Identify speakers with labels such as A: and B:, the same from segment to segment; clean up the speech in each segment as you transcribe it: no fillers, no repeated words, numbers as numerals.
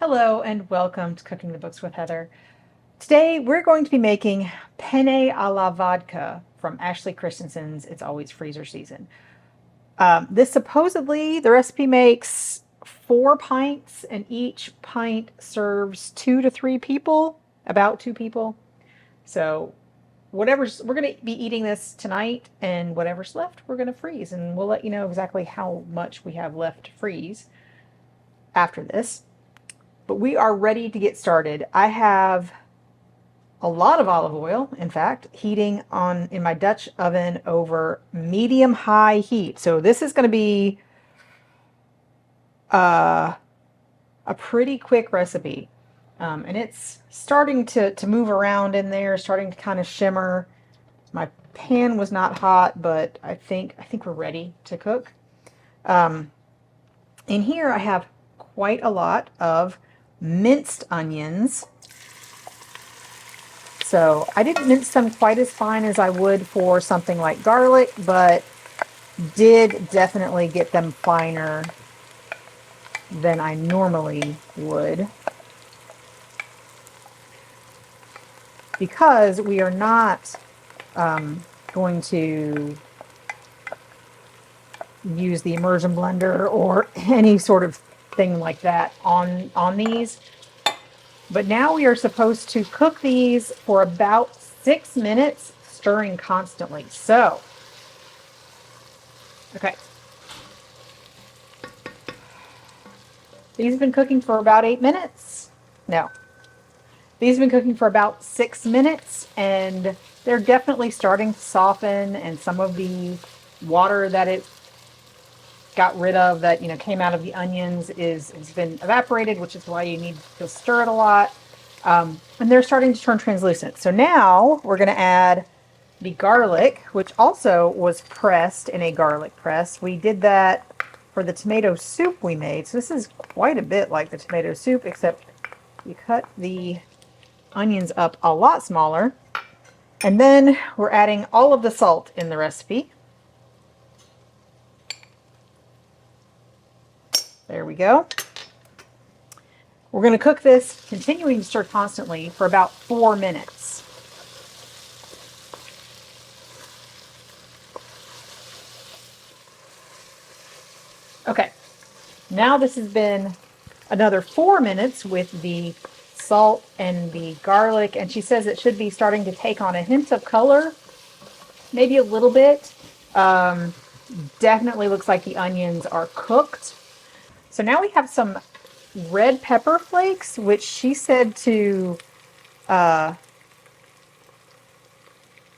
A: Hello and welcome to Cooking the Books with Heather. Today we're going to be making penne alla vodka from Ashley Christensen's It's Always Freezer Season. This supposedly, the recipe makes 4 pints, and each pint serves 2 to 3 people, about 2 people. So we're going to be eating this tonight, and whatever's left we're going to freeze, and we'll let you know exactly how much we have left to freeze after this. But we are ready to get started. I have a lot of olive oil, in fact, heating on in my Dutch oven over medium high heat. So this is going to be uh, a pretty quick recipe. And it's starting to move around in there, starting to kind of shimmer. My pan was not hot, but I think we're ready to cook. Um, in here I have quite a lot of minced onions. So I didn't mince them quite as fine as I would for something like garlic, but did definitely get them finer than I normally would, because we are not going to use the immersion blender or any sort of thing like that on these. But now we are supposed to cook these for about 6 minutes, stirring constantly. So, okay. These have been cooking for about 8 minutes. No. These have been cooking for about 6 minutes, and they're definitely starting to soften, and some of the water that it got rid of that, came out of the onions has been evaporated, which is why you need to stir it a lot. And they're starting to turn translucent. So now we're going to add the garlic, which also was pressed in a garlic press. We did that for the tomato soup we made. So this is quite a bit like the tomato soup, except you cut the onions up a lot smaller. And then we're adding all of the salt in the recipe. There we go. We're going to cook this, continuing to stir constantly, for about 4 minutes. Okay, now this has been another 4 minutes with the salt and the garlic, and she says it should be starting to take on a hint of color, maybe a little bit. Definitely looks like the onions are cooked. So now we have some red pepper flakes, which she said to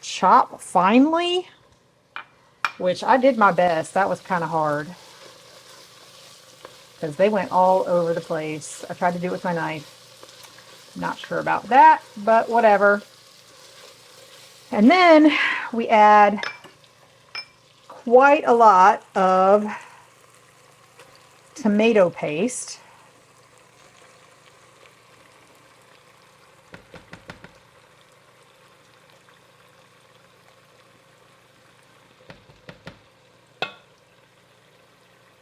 A: chop finely, which I did my best. That was kind of hard because they went all over the place. I tried to do it with my knife. Not sure about that, but whatever. And then we add quite a lot of tomato paste.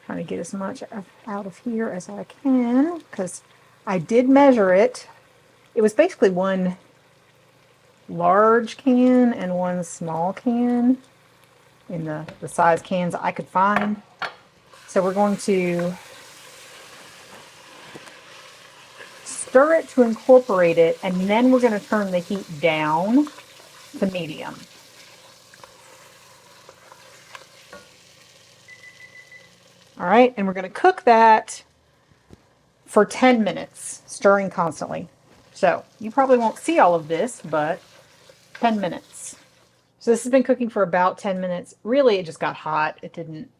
A: Trying to get as much out of here as I can, because I did measure it. It was basically one large can and one small can in the size cans I could find. So we're going to stir it to incorporate it, and then we're going to turn the heat down to medium. All right, and we're going to cook that for 10 minutes, stirring constantly. So you probably won't see all of this, but 10 minutes. So this has been cooking for about 10 minutes. Really, it just got hot. It didn't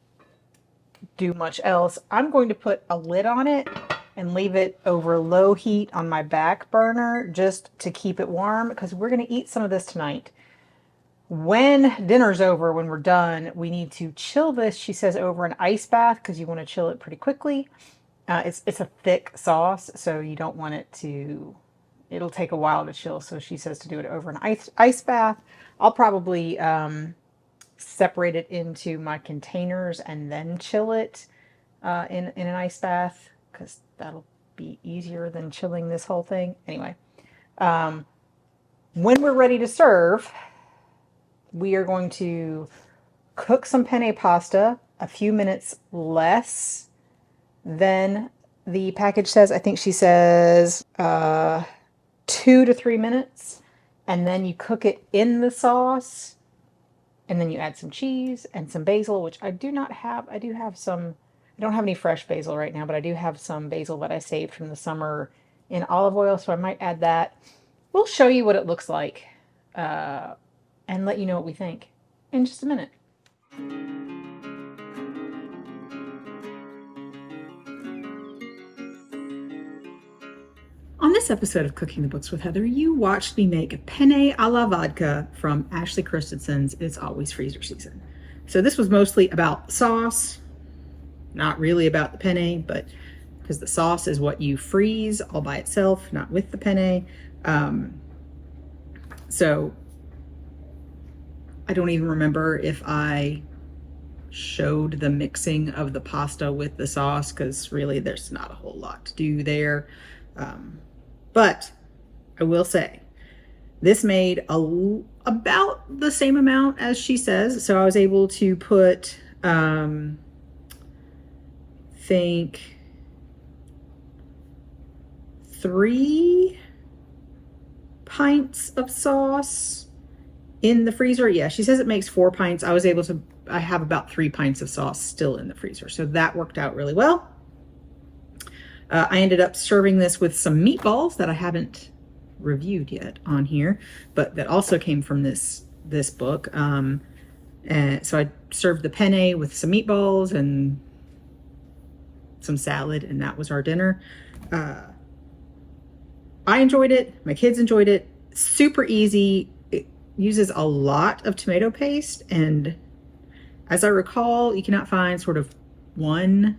A: do much else. I'm going to put a lid on it and leave it over low heat on my back burner just to keep it warm, because we're going to eat some of this tonight. When dinner's over, when we're done, we need to chill this, she says, over an ice bath, because you want to chill it pretty quickly. It's a thick sauce, so you don't want it to, it'll take a while to chill. So she says to do it over an ice bath. I'll probably separate it into my containers and then chill it in an ice bath, because that'll be easier than chilling this whole thing. Anyway, when we're ready to serve, we are going to cook some penne pasta a few minutes less than the package says. I think she says 2 to 3 minutes. And then you cook it in the sauce. And then you add some cheese and some basil, which I do not have. I do have some, I don't have any fresh basil right now, but I do have some basil that I saved from the summer in olive oil. So I might add that. We'll show you what it looks like and let you know what we think in just a minute. On this episode of Cooking the Books with Heather, you watched me make penne alla vodka from Ashley Christensen's It's Always Freezer Season. So this was mostly about sauce, not really about the penne, but because the sauce is what you freeze all by itself, not with the penne. So I don't even remember if I showed the mixing of the pasta with the sauce, because really there's not a whole lot to do there. But I will say, this made about the same amount as she says. So I was able to put, think 3 pints of sauce in the freezer. Yeah, she says it makes 4 pints. I have about 3 pints of sauce still in the freezer. So that worked out really well. I ended up serving this with some meatballs that I haven't reviewed yet on here, but that also came from this book. And so I served the penne with some meatballs and some salad, and that was our dinner. I enjoyed it. My kids enjoyed it. Super easy. It uses a lot of tomato paste, and as I recall, you cannot find sort of one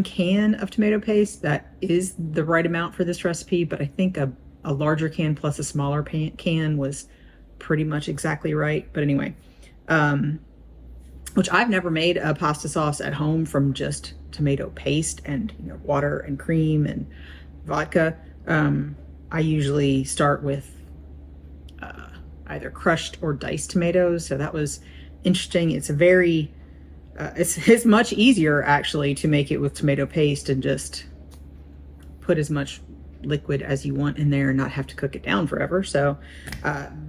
A: can of tomato paste that is the right amount for this recipe, but I think a larger can plus a smaller can was pretty much exactly right. But anyway, which I've never made a pasta sauce at home from just tomato paste and water and cream and vodka. I usually start with either crushed or diced tomatoes, so that was interesting. It's a very it's much easier actually to make it with tomato paste and just put as much liquid as you want in there and not have to cook it down forever. So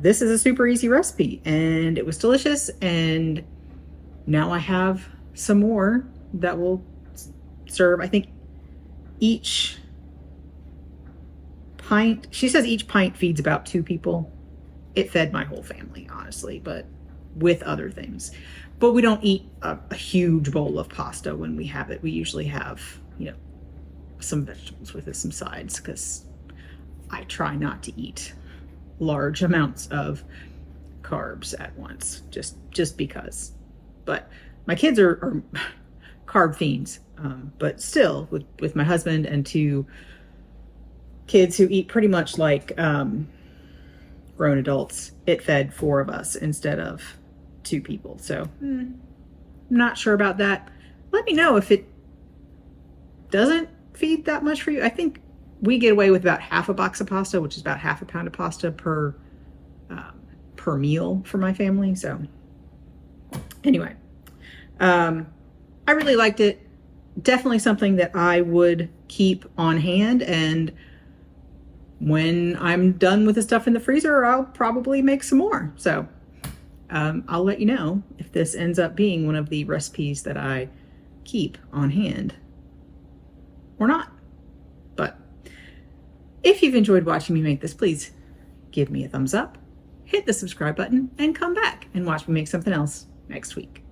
A: this is a super easy recipe, and it was delicious. And now I have some more that will serve. I think each pint, she says each pint feeds about 2 people. It fed my whole family, honestly, but with other things. But we don't eat a huge bowl of pasta when we have it. We usually have, some vegetables with it, some sides, because I try not to eat large amounts of carbs at once, just because. But my kids are carb fiends, but still, with my husband and 2 kids who eat pretty much like grown adults, it fed 4 of us instead of 2 people. So I'm not sure about that. Let me know if it doesn't feed that much for you. I think we get away with about half a box of pasta, which is about half a pound of pasta per meal for my family. So anyway, I really liked it. Definitely something that I would keep on hand, and when I'm done with the stuff in the freezer, I'll probably make some more. So I'll let you know if this ends up being one of the recipes that I keep on hand or not. But if you've enjoyed watching me make this, please give me a thumbs up, hit the subscribe button, and come back and watch me make something else next week.